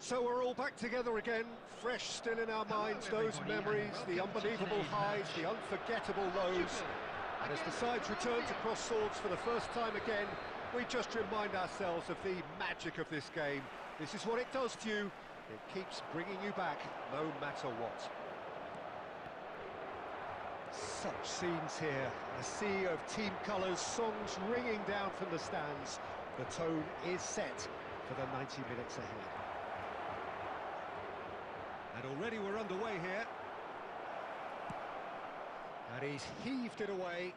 So we're all back together again, fresh still in our minds, those memories, the unbelievable highs, the unforgettable lows. And as the sides return to cross swords for the first time again, we just remind ourselves of the magic of this game. This is what it does to you. It keeps bringing you back, no matter what. Such scenes here, a sea of team colours, songs ringing down from the stands. The tone is set for the 90 minutes ahead. And already we're underway here. And he's heaved it away.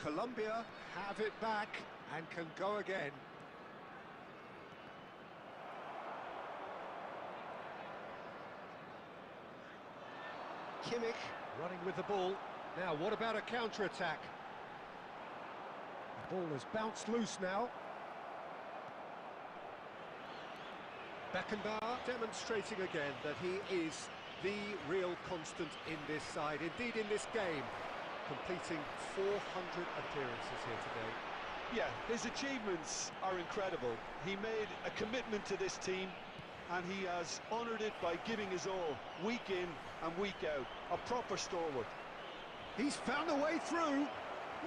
Colombia have it back and can go again. Kimmich running with the ball. Now, what about a counter-attack? The ball has bounced loose now. Beckenbauer demonstrating again that he is the real constant in this side, indeed in this game, completing 400 appearances here today. Yeah, his achievements are incredible. He made a commitment to this team and he has honoured it by giving his all, week in and week out. A proper stalwart. He's found a way through.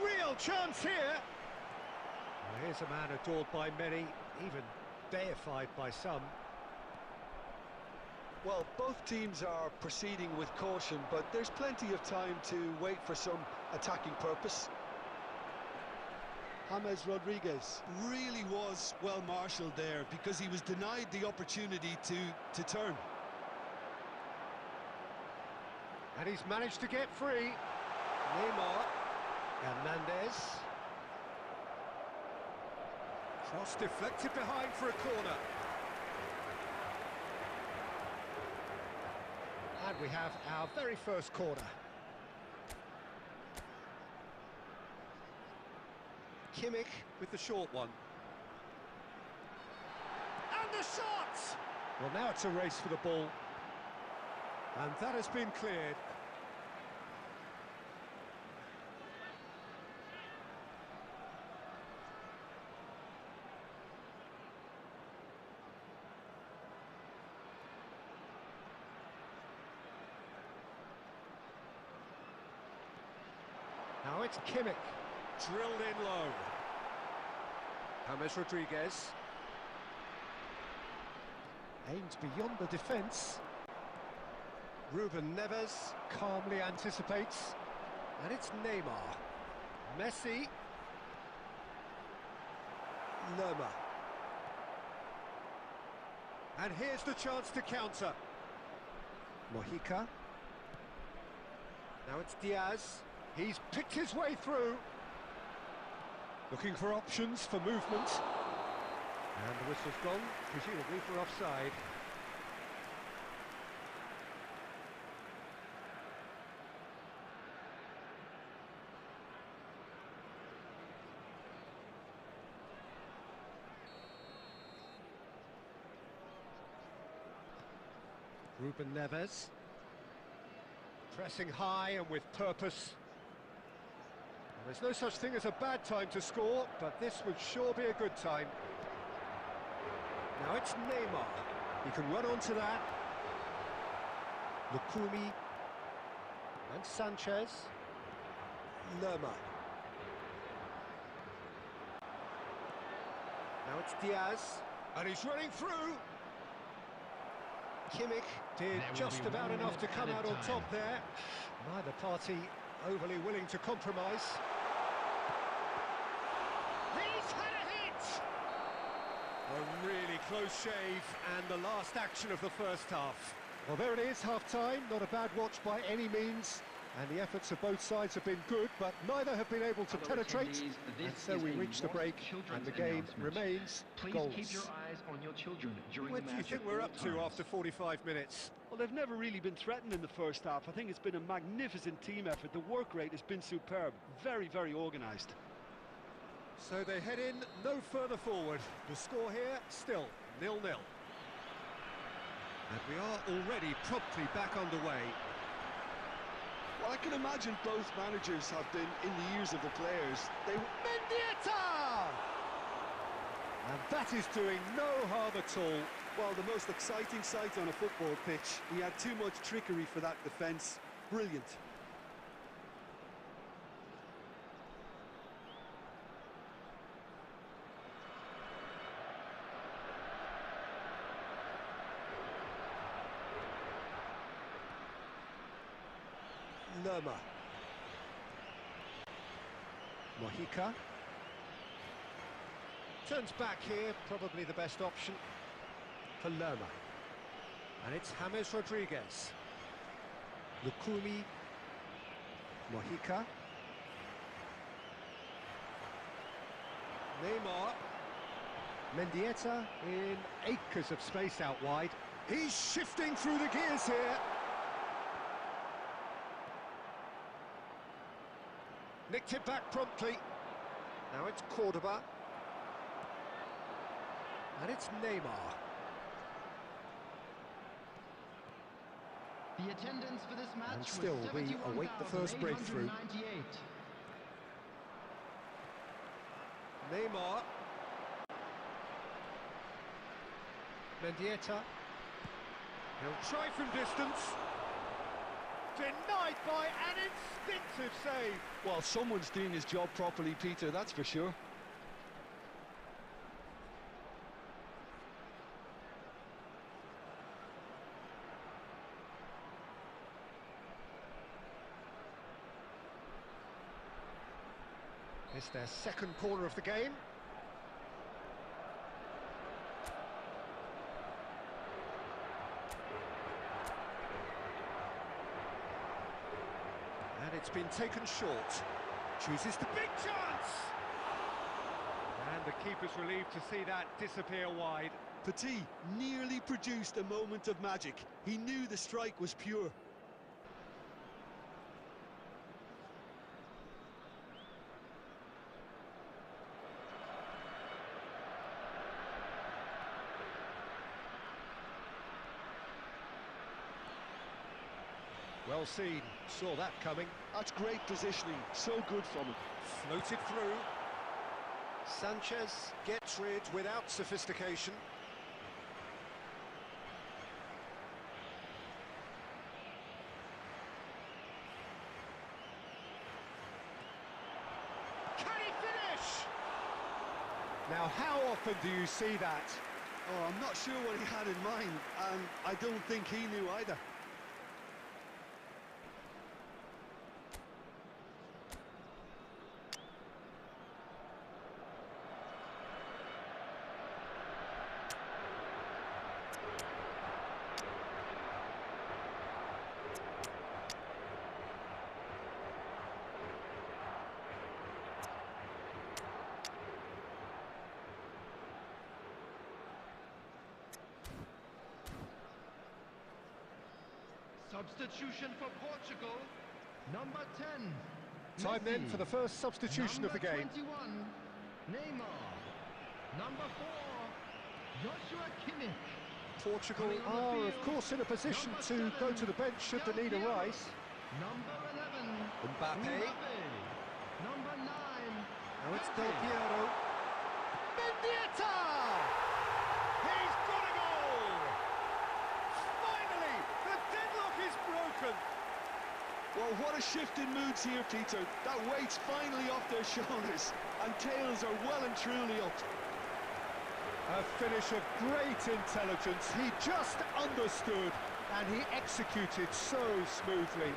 Real chance here. Well, here's a man adored by many, even deified by some. Well, both teams are proceeding with caution, but there's plenty of time to wait for some attacking purpose. James Rodriguez really was well marshalled there because he was denied the opportunity to turn. And he's managed to get free. Neymar. Hernandez. Cross deflected behind for a corner. And we have our very first corner. Kimmich with the short one. And the shot! Well, now it's a race for the ball. And that has been cleared. Now it's Kimmich, drilled in low. James Rodriguez. Aimed beyond the defence. Ruben Neves calmly anticipates. And it's Neymar. Messi. Lerma. And here's the chance to counter. Mojica. Now it's Diaz. He's picked his way through. Looking for options for movement. And the whistle's gone, presumably for offside. Ruben Neves. Pressing high and with purpose. There's no such thing as a bad time to score, but this would sure be a good time. Now it's Neymar. He can run onto that. Lukumi. And Sanchez. Lerma. Now it's Diaz. And he's running through. Kimmich did just about enough to come out on top there. Neither party overly willing to compromise. He's had a hit! A really close shave, and the last action of the first half. Well, there it is, half-time. Not a bad watch by any means. And the efforts of both sides have been good, but neither have been able to penetrate. And so we reach the break, and the game remains goalless. Keep your eyes on your children during What do you think we're up to after 45 minutes? Well, they've never really been threatened in the first half. I think it's been a magnificent team effort. The work rate has been superb. Very, very organised. So they head in no further forward. The score here, still 0-0. And we are already promptly back underway. Well, I can imagine both managers have been in the ears of the players. Mendieta! And that is doing no harm at all. Well, the most exciting sight on a football pitch. He had too much trickery for that defence. Brilliant. Lerma. Mojica. Turns back here, probably the best option for Lerma. And it's James Rodriguez. Lukumi. Mojica. Neymar. Mendieta in acres of space out wide. He's shifting through the gears here. Nicked it back promptly. Now it's Cordoba. And it's Neymar. The attendance for this match And still we await the first breakthrough. Neymar. Mendieta. He'll try from distance. Denied by an instinctive save. Well, someone's doing his job properly, Peter, that's for sure. It's their second corner of the game. And it's been taken short. Chooses the big chance! And the keeper's relieved to see that disappear wide. Petit nearly produced a moment of magic. He knew the strike was pure. Well seen, saw that coming. That's great positioning, so good from him. Floated through. Sanchez gets rid without sophistication. Can he finish? Now, how often do you see that? Oh, I'm not sure what he had in mind, and I don't think he knew either. Substitution for Portugal, number 10. Time then Messi. for the first substitution of the game. Number 21, Neymar. Number 4, Joshua Kimmich. Portugal Coming on the are, of field, course, in a position number to 7, go to the bench should the need Del Piero. arise. Number 11, Mbappe. Number 9, Now it's Del Pepe. Piero. Mendieta! He's got a goal! Finally, the deadlock is broken. Well, what a shift in moods here, Peter. That weight's finally off their shoulders, and tails are well and truly up. A finish of great intelligence. He just understood, and he executed so smoothly.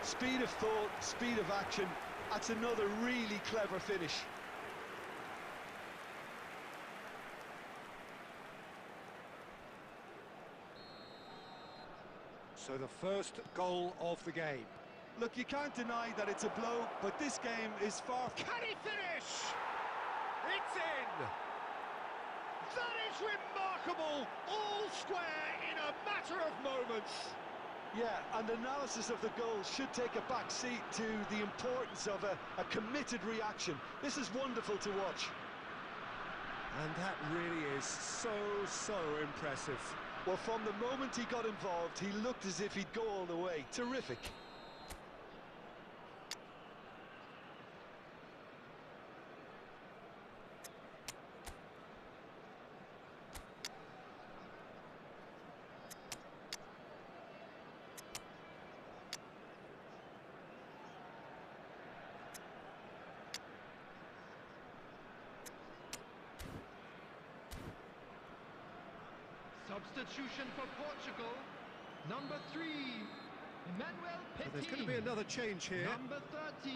Speed of thought, speed of action. That's another really clever finish. So the first goal of the game. Look, you can't deny that it's a blow, but this game is far... Can he finish? It's in! That is remarkable! All square in a matter of moments. Yeah, and analysis of the goal should take a back seat to the importance of a committed reaction. This is wonderful to watch. And that really is so impressive. Well, from the moment he got involved, he looked as if he'd go all the way. Terrific. Substitution for Portugal. Number 3, Emmanuel So Petit. there's going to be another change here. Number 13.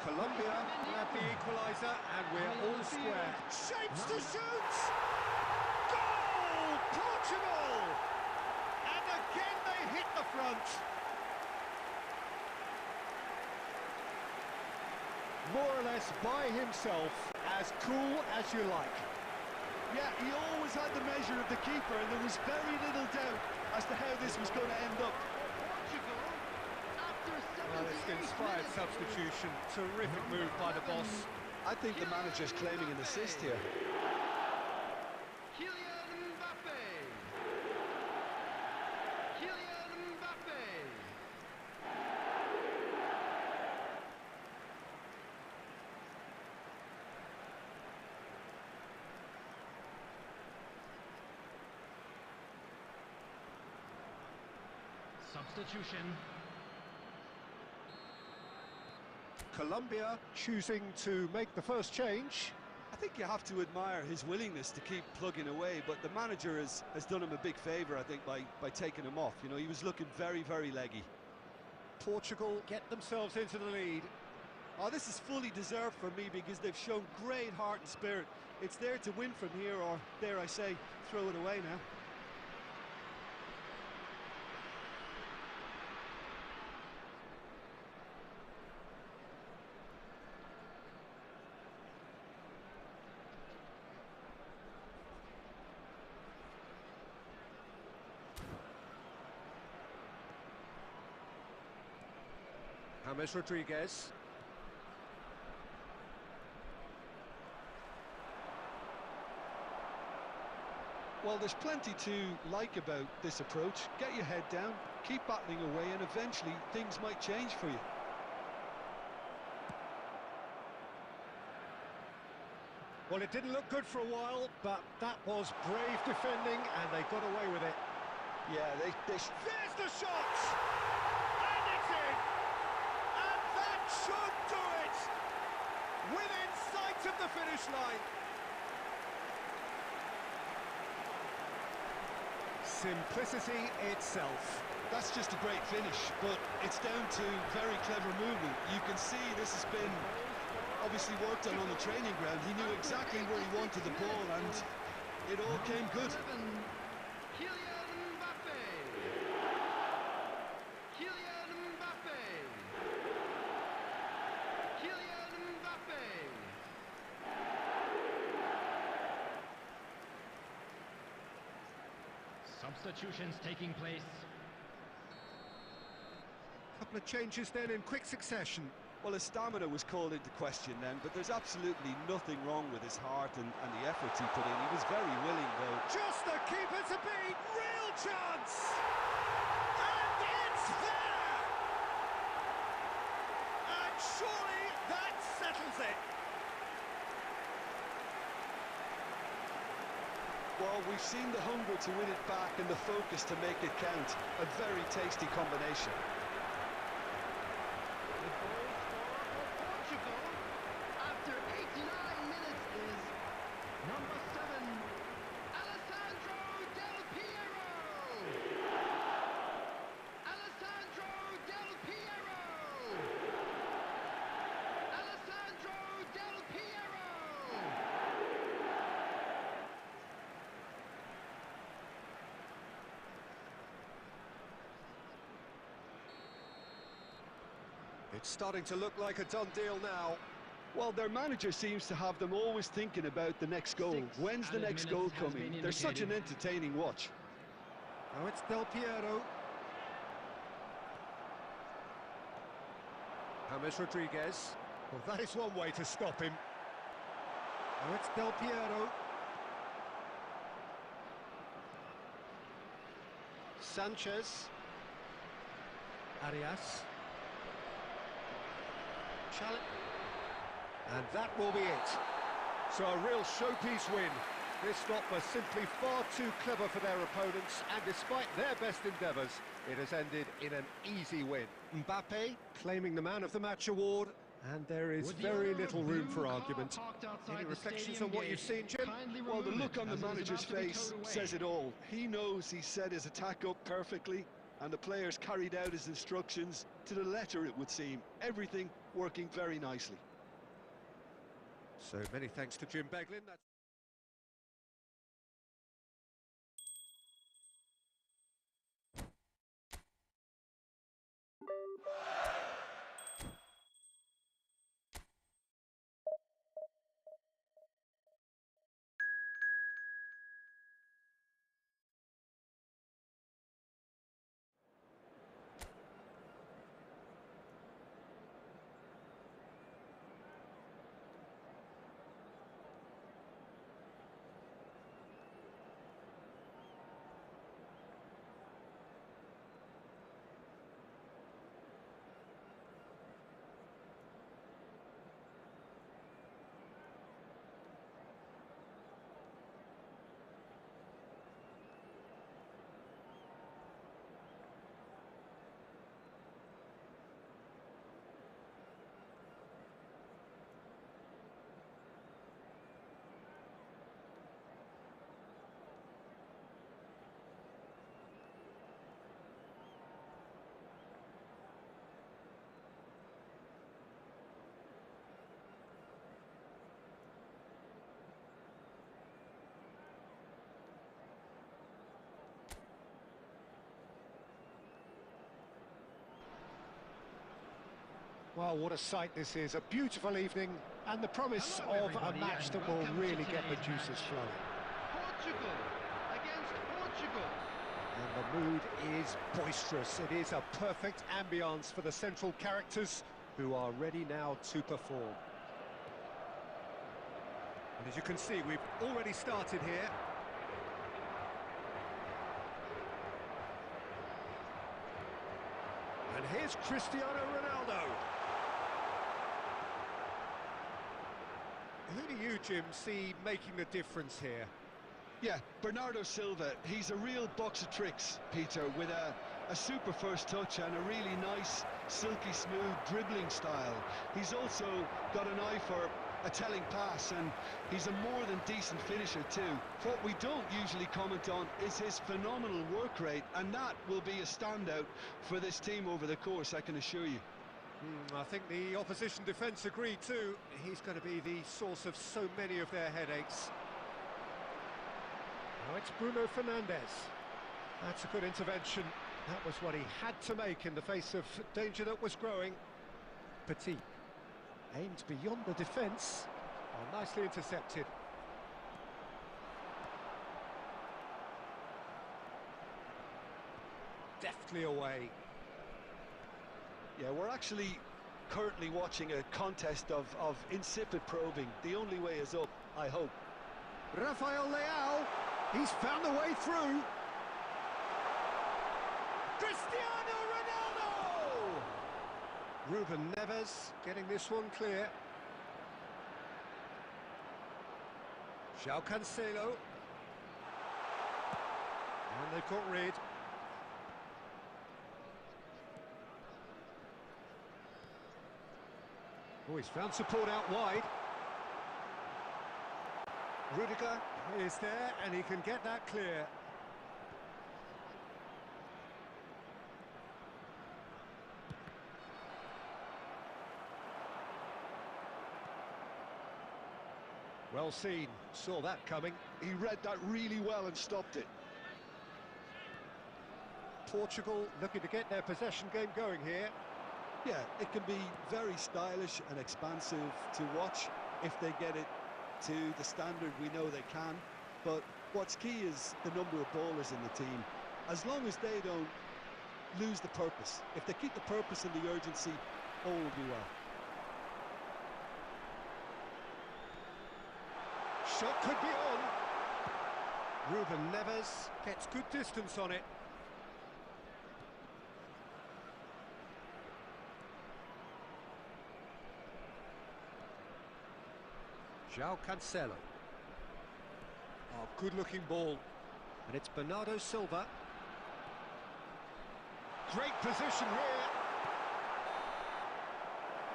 Colombia had the equaliser, and we're all square. Shapes to shoot! Goal! Portugal! And again they hit the front. More or less by himself, as cool as you like. Yeah, he always had the measure of the keeper, and there was very little doubt as to how this was going to end up. Portugal, after 78 Well, it's an inspired minutes. substitution. Terrific move by the boss. I think the manager's claiming an assist here. Kylian Mbappe. Kylian Mbappe. Substitution. Colombia choosing to make the first change. I think you have to admire his willingness to keep plugging away, but the manager has done him a big favour, I think, by taking him off. You know, he was looking very, very leggy. Portugal get themselves into the lead. Oh, this is fully deserved for me because they've shown great heart and spirit. It's there to win from here, or dare I say, throw it away now. James Rodriguez. Well, there's plenty to like about this approach. Get your head down, keep battling away, and eventually things might change for you. Well, it didn't look good for a while, but that was brave defending, and they got away with it. Yeah, There's the shot! And it's in! And that should do it! Within sight of the finish line. Simplicity itself. That's just a great finish, but it's down to very clever movement. You can see this has been obviously worked on the training ground. He knew exactly where he wanted the ball, and it all came good. 11, Kylian Mbappe. Kylian Mbappe. Kylian Mbappe. Substitutions taking place. Couple of changes then in quick succession. Well, his stamina was called into question then, but there's absolutely nothing wrong with his heart and the efforts he put in. He was very willing, though. Just the keeper to beat! Real chance! And it's there! And surely that settles it. Well, we've seen the hunger to win it back and the focus to make it count. A very tasty combination. The goal scorer for Portugal after 89 minutes is number 7, Alessandro Del Piero. Alessandro Del Piero. Alessandro Del Piero. It's starting to look like a done deal now. Well, their manager seems to have them always thinking about the next goal. 6 When's the added next minutes goal has coming? been They're such an indicated. entertaining watch. Now it's Del Piero. James Rodriguez. Well, that is one way to stop him. Now it's Del Piero. Sanchez. Arias. Challenge. And that will be it. So a real showpiece win. This stop was simply far too clever for their opponents, and despite their best endeavours, it has ended in an easy win. Mbappe claiming the Man of the Match award, And there is With the very owner of little room blue for car argument. parked outside Any the reflections stadium on what gate, you've seen, Jim? kindly Well, the remove look it on the as it is manager's about to be face towed away. says it all. He knows he set his attack up perfectly, and the players carried out his instructions to the letter, it would seem. Everything working very nicely. So many thanks to Jim Beglin. Well, what a sight this is. A beautiful evening and the promise Hello, of a everybody, match and that will welcome to really get the today's juices match. flowing. Portugal against Portugal. And the mood is boisterous. It is a perfect ambience for the central characters who are ready now to perform. And as you can see, we've already started here. And here's Cristiano Ronaldo. Who do you, Jim, see making the difference here? Yeah, Bernardo Silva, he's a real box of tricks, Peter, with a super first touch and a really nice, silky smooth dribbling style. He's also got an eye for a telling pass, and he's a more than decent finisher too. What we don't usually comment on is his phenomenal work rate, and that will be a standout for this team over the course, I can assure you. I think the opposition defence agree too. He's going to be the source of so many of their headaches. Now it's Bruno Fernandes. That's a good intervention. That was what he had to make in the face of danger that was growing. Petit aimed beyond the defence. Oh, nicely intercepted. Deftly away. Yeah, we're actually currently watching a contest of insipid probing. The only way is up, I hope. Rafael Leao, he's found the way through. Cristiano Ronaldo! Ruben Neves getting this one clear. João Cancelo. And they've got rid. Oh, he's found support out wide. Rudiger is there, and he can get that clear. Well seen, saw that coming. He read that really well and stopped it. Portugal looking to get their possession game going here. Yeah, it can be very stylish and expansive to watch if they get it to the standard we know they can. But what's key is the number of ballers in the team. As long as they don't lose the purpose, if they keep the purpose and the urgency, all will be well. Shot could be on. Ruben Neves gets good distance on it. João Cancelo. Oh, good-looking ball. And it's Bernardo Silva. Great position here.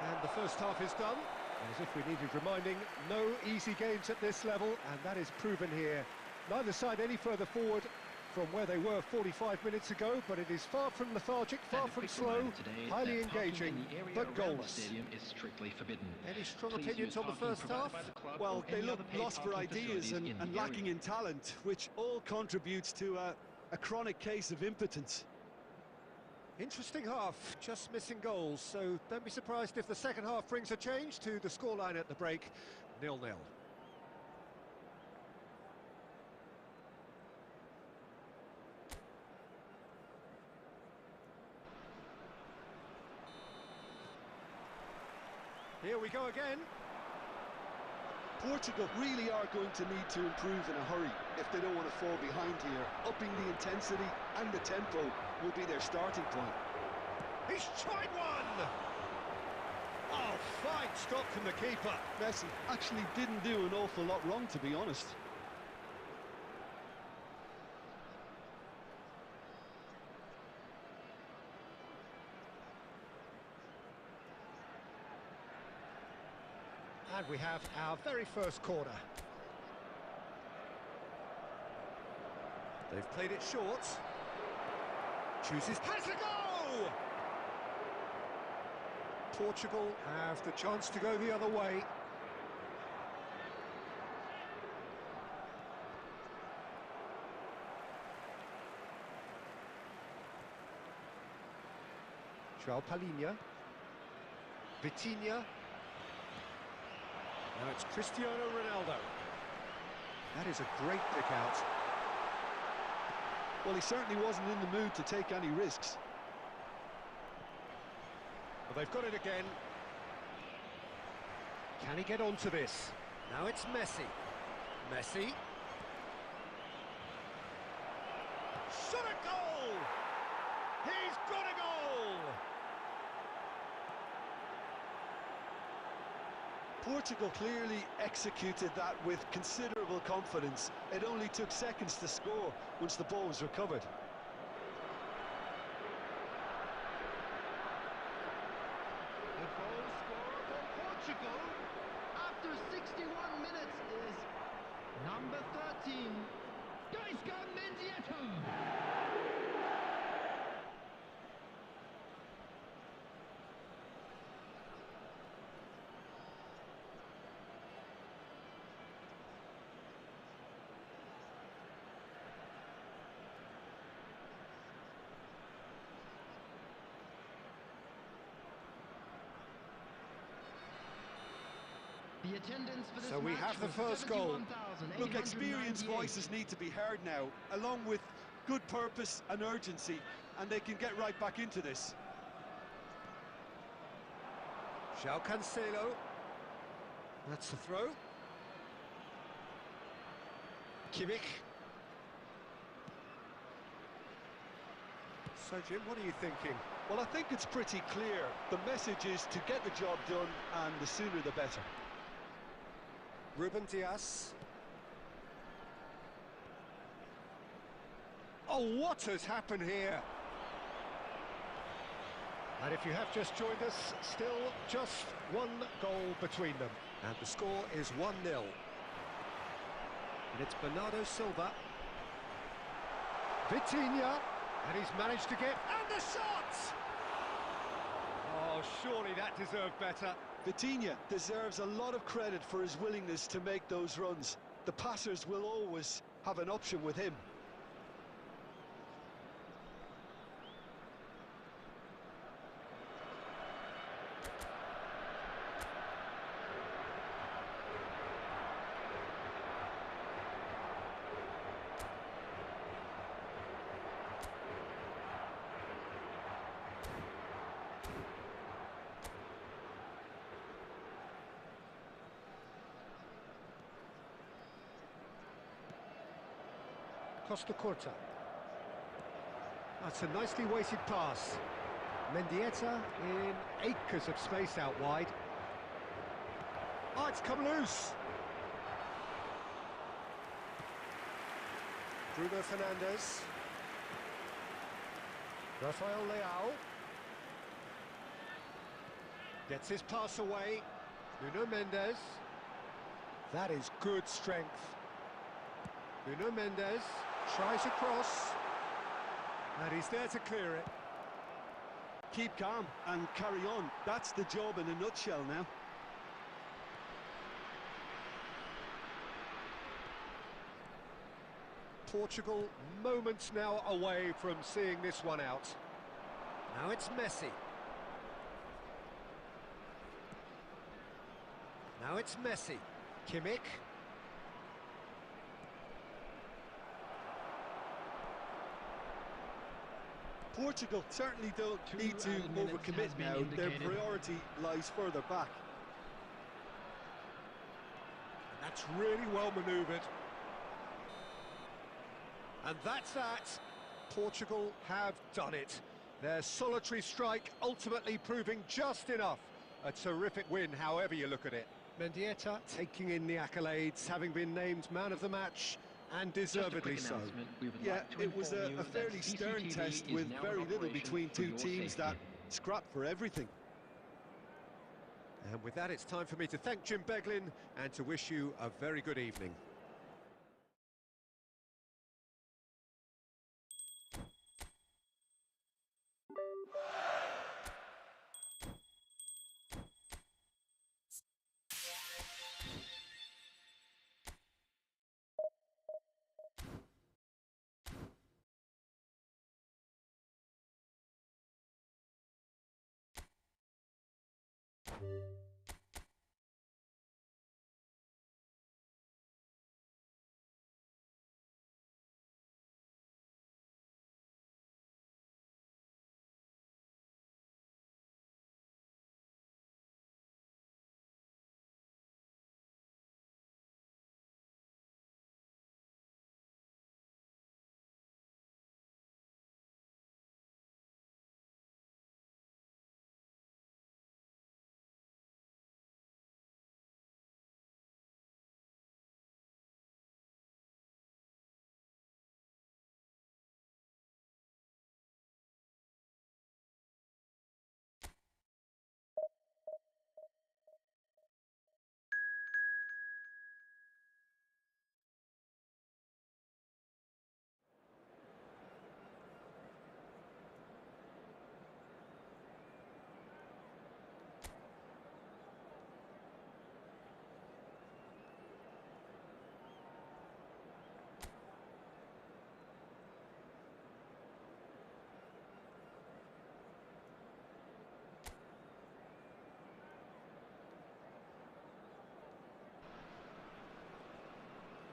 And the first half is done. And as if we needed reminding, no easy games at this level, and that is proven here. Neither side any further forward from where they were 45 minutes ago, but it is far from lethargic, far from slow, highly engaging, but goalless. Is strictly forbidden. Any strong opinions on the first half? Well, they look lost for ideas and lacking in talent, which all contributes to a chronic case of impotence. Interesting half, just missing goals, so don't be surprised if the second half brings a change to the scoreline at the break, 0-0. Here we go again. Portugal really are going to need to improve in a hurry if they don't want to fall behind here. Upping the intensity and the tempo will be their starting point. He's tried one! Oh, fine stop from the keeper. Messi actually didn't do an awful lot wrong, to be honest. And we have our very first corner. They've played it short. Chooses, has a go! Portugal have the chance to go the other way. João Palhinha. Vitinha. Now it's Cristiano Ronaldo. That is a great pick out. Well, he certainly wasn't in the mood to take any risks. Well, they've got it again. Can he get onto this? Now it's Messi. Messi. Shot a goal! He's got a goal! Portugal clearly executed that with considerable confidence. It only took seconds to score once the ball was recovered. The goal scorer for Portugal after 61 minutes is number 13, Gaisca Mendieta. The attendance for this So we have the first goal. Look, experienced voices need to be heard now, along with good purpose and urgency, and they can get right back into this. João Cancelo. That's the throw. Kimmich. So, Jim, what are you thinking? Well, I think it's pretty clear. The message is to get the job done, and the sooner the better. Ruben Dias. Oh, what has happened here? And if you have just joined us, still just one goal between them. And the score is 1-0. And it's Bernardo Silva. Vitinha. And he's managed to get... And the shot! Oh, surely that deserved better. Vitinha deserves a lot of credit for his willingness to make those runs. The passers will always have an option with him. Costa Curta. That's a nicely weighted pass. Mendieta in acres of space out wide. Oh, it's come loose. Bruno Fernandes. Rafael Leao. Gets his pass away. Nuno Mendes. That is good strength. Nuno Mendes tries a cross. And he's there to clear it. Keep calm and carry on. That's the job in a nutshell now. Portugal moments now away from seeing this one out. Now it's Messi. Now it's Messi. Kimmich. Portugal certainly don't need to overcommit now. Their priority lies further back. And that's really well manoeuvred. And that's that. Portugal have done it. Their solitary strike ultimately proving just enough. A terrific win, however you look at it. Mendieta taking in the accolades, having been named man of the match, and deservedly so. Yeah, it was a fairly stern test with very little between two teams that scrapped for everything. And with that, it's time for me to thank Jim Beglin and to wish you a very good evening.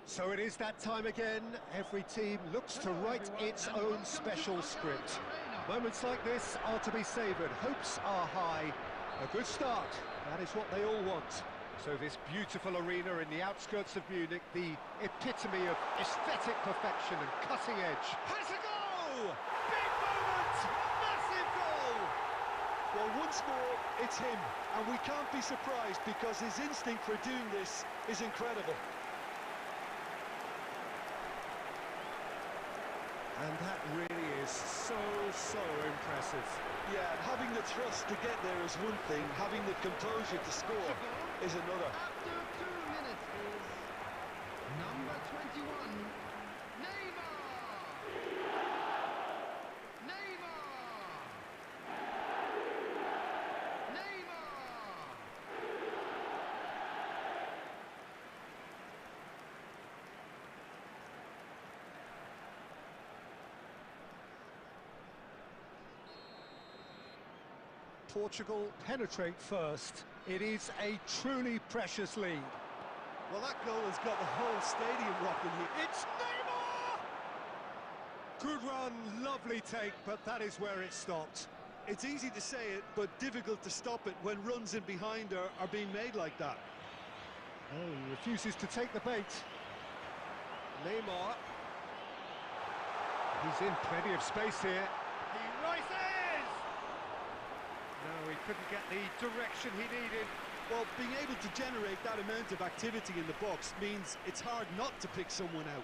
So it is that time again. Every team looks to write its own special script. Moments like this are to be savoured. Hopes are high. A good start. That is what they all want. So this beautiful arena in the outskirts of Munich, the epitome of aesthetic perfection and cutting edge. Has a goal! Big moment! Massive goal! Well, once more, it's him. And we can't be surprised because his instinct for doing this is incredible. And that really is so impressive. Yeah, having the trust to get there is one thing, having the composure to score is another. After 2 minutes is number 21, Neymar! Neymar! Neymar! Portugal penetrate first. It is a truly precious lead. Well, that goal has got the whole stadium rocking here. It's Neymar! Good run, lovely take, but that is where it stopped. It's easy to say it, but difficult to stop it when runs in behind are being made like that. Oh, he refuses to take the bait. Neymar. He's in plenty of space here. He rises! No, he couldn't get the direction he needed. Well, being able to generate that amount of activity in the box means it's hard not to pick someone out.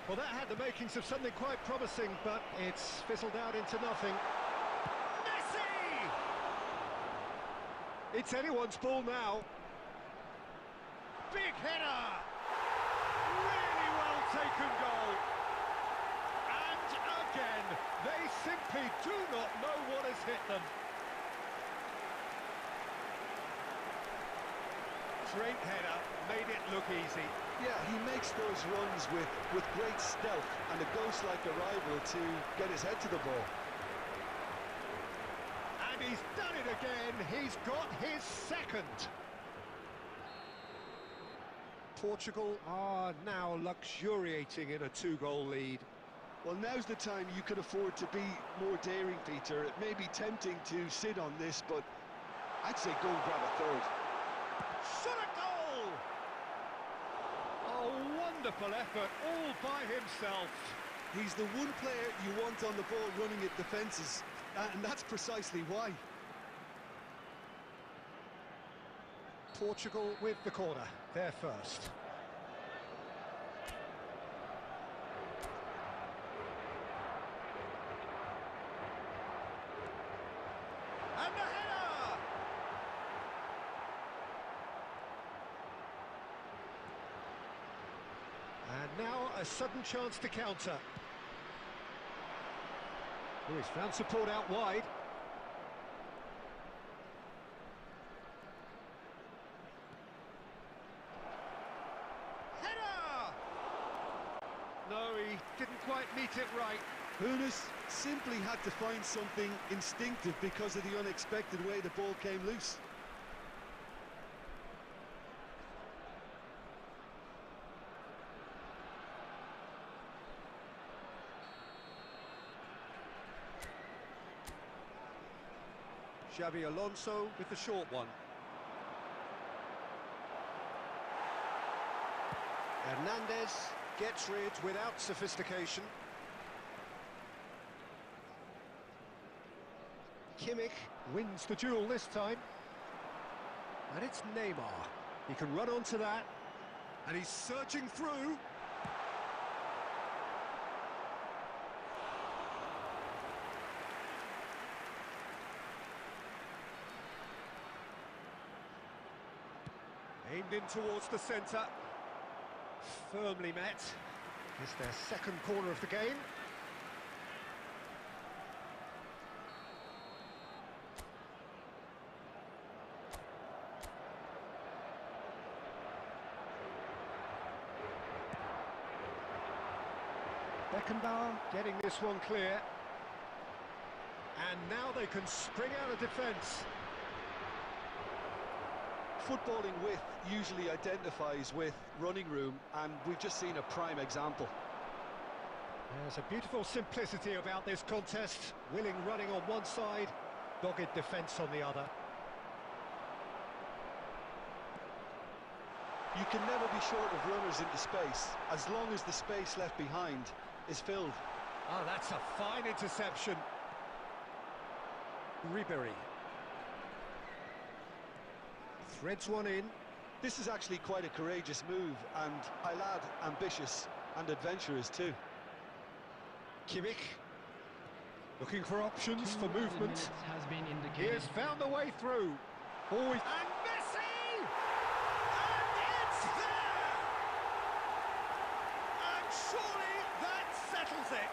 Well, that had the makings of something quite promising, but it's fizzled out into nothing. Messi! It's anyone's ball now. Big header! Really well taken goal. And again, they simply do not know what has hit them. Straight header, made it look easy. Yeah, he makes those runs with great stealth and a ghost-like arrival to get his head to the ball. And he's done it again. He's got his second. Portugal are now luxuriating in a 2-goal lead. Well, now's the time you could afford to be more daring, Peter. It may be tempting to sit on this, but I'd say go and grab a third. Shot a goal! A wonderful effort all by himself. He's the one player you want on the ball running at defences, and that's precisely why. Portugal with the corner, they're first. And the header! And now a sudden chance to counter. Oh, he's found support out wide. Header! No, he didn't quite meet it right. Hunas simply had to find something instinctive because of the unexpected way the ball came loose. Xabi Alonso with the short one. Hernandez gets rid without sophistication. Kimmich wins the duel this time. And it's Neymar. He can run onto that. And he's searching through. Aimed in towards the centre. Firmly met. It's their second corner of the game. Beckenbauer getting this one clear. And now they can spring out of defence. Footballing width usually identifies with running room, and we've just seen a prime example. There's a beautiful simplicity about this contest. Willing running on one side, dogged defence on the other. You can never be short of runners into space, as long as the space left behind is filled. Oh, that's a fine interception. Ribery. Threads one in. This is actually quite a courageous move, and I'll add ambitious and adventurous too. Kimmich. Looking for options for movement. Has been He indicated. has found the way through. Oh, and Messi! And it's there! And surely that settles it.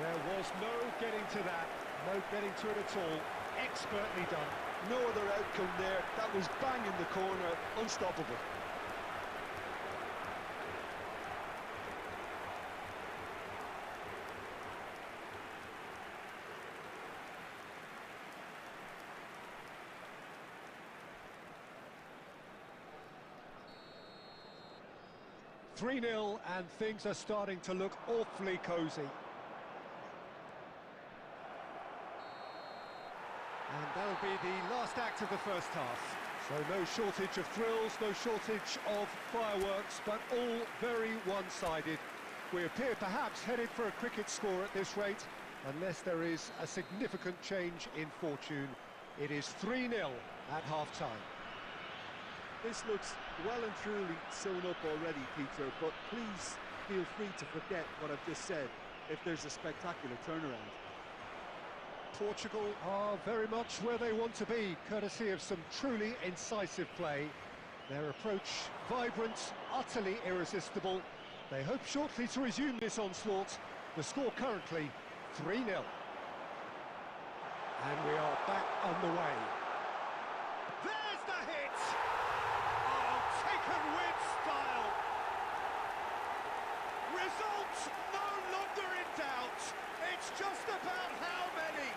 There was no getting to that. No getting to it at all. Expertly done. No other outcome there. That was bang in the corner, unstoppable. Three 3-0, and things are starting to look awfully cosy. And that'll be the last act of the first half. So no shortage of thrills, no shortage of fireworks, but all very one-sided. We appear perhaps headed for a cricket score at this rate, unless there is a significant change in fortune. It is 3-0 at half-time. This looks well and truly sewn up already, Peter, but please feel free to forget what I've just said if there's a spectacular turnaround. Portugal are very much where they want to be, courtesy of some truly incisive play. Their approach vibrant, utterly irresistible. They hope shortly to resume this onslaught. The score currently 3-0. And we are back underway. There's the hit! Oh, taken with style! Result no longer in doubt. It's just about how many.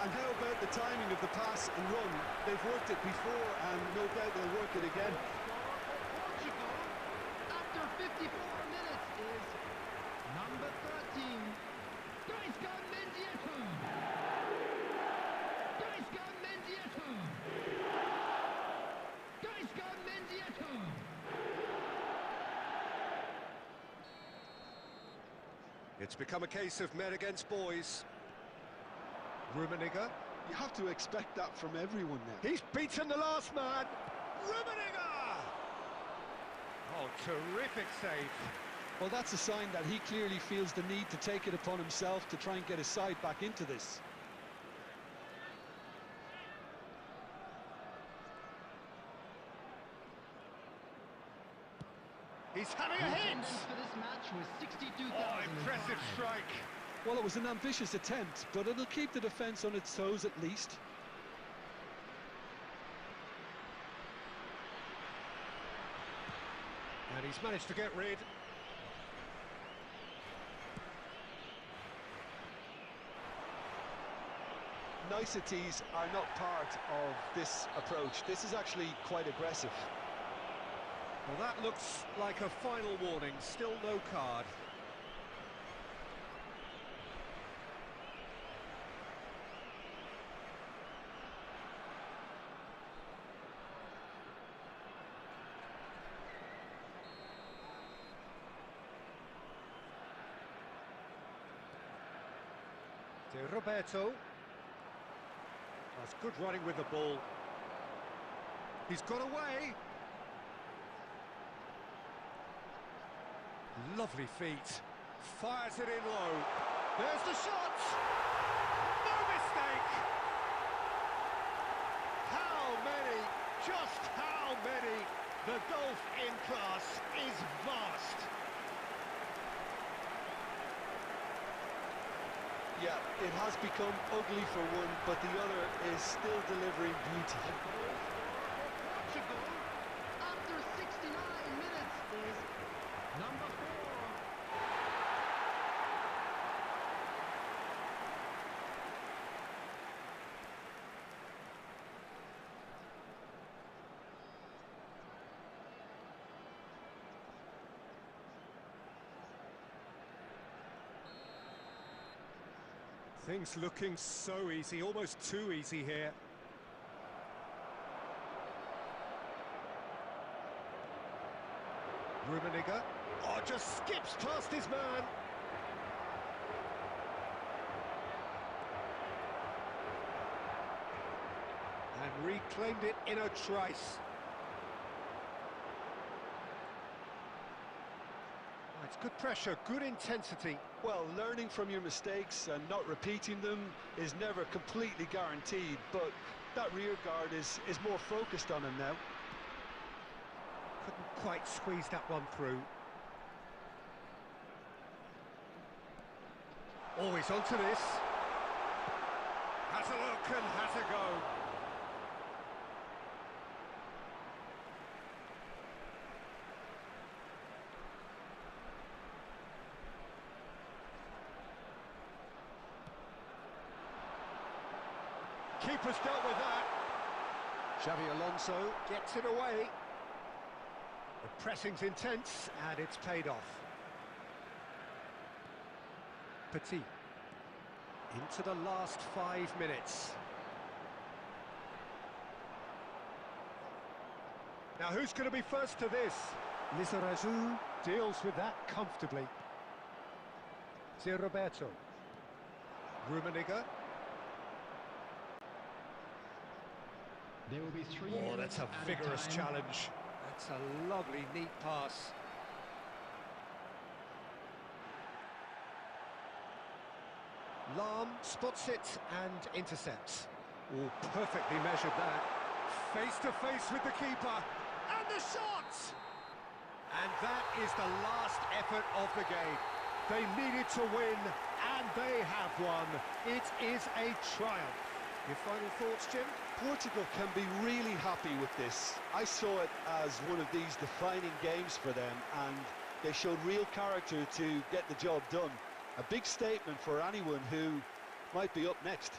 And how about the timing of the pass and run? They've worked it before, and no doubt they'll work it again. Portugal, after 54 minutes, is number 13. Gaisca Mendieta. Gaisca Mendieta. Gaisca Mendieta. It's become a case of men against boys. Rummenigge. You have to expect that from everyone now. He's beaten the last man. Rummenigge! Oh, terrific save. Well, that's a sign that he clearly feels the need to take it upon himself to try and get his side back into this. He's having a The hit! attendance for this match was 62,000. Oh, impressive strike. Well, it was an ambitious attempt, but it'll keep the defence on its toes at least. And he's managed to get rid. Niceties are not part of this approach. This is actually quite aggressive. Well, that looks like a final warning. Still no card. De Roberto. That's good running with the ball. He's got away. Lovely feet. Fires it in low. There's the shot! No mistake! How many? Just how many? The gulf in class is vast. Yeah, it has become ugly for one, but the other is still delivering beauty. Portugal, after 69 minutes, is number 4. Things looking so easy, almost too easy here. Rummenigge. Oh, just skips past his man. And reclaimed it in a trice. Oh, it's good pressure, good intensity. Well, learning from your mistakes and not repeating them is never completely guaranteed, but that rear guard is more focused on him now. Couldn't quite squeeze that one through. Always onto this. Has a look and has a go. Keeper's dealt with that. Xavi Alonso gets it away. The pressing's intense, and it's paid off. Petit. Into the last 5 minutes. Now, who's going to be first to this? Lizarazu deals with that comfortably. De Roberto. Rummenigge. There will be 3 Oh, that's a vigorous time. challenge. That's a lovely, neat pass. Lahm spots it and intercepts. Oh, perfectly measured that. Face to face with the keeper. And the shot! And that is the last effort of the game. They needed to win, and they have won. It is a triumph. Your final thoughts, Jim? Portugal can be really happy with this. I saw it as one of these defining games for them, and they showed real character to get the job done. A big statement for anyone who might be up next.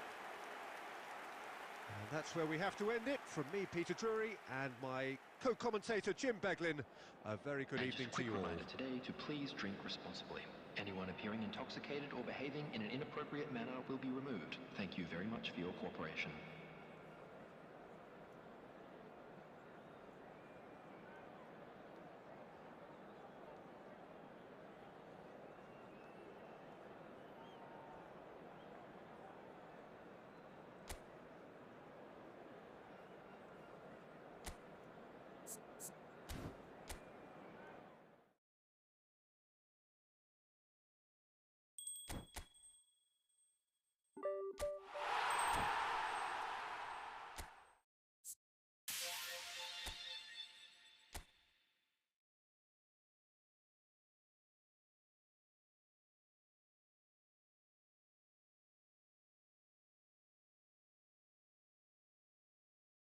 And that's where we have to end it. From me, Peter Drury, and my co-commentator, Jim Beglin. A very good evening to you all. Reminder today to please drink responsibly. Anyone appearing intoxicated or behaving in an inappropriate manner will be removed. Thank you very much for your cooperation.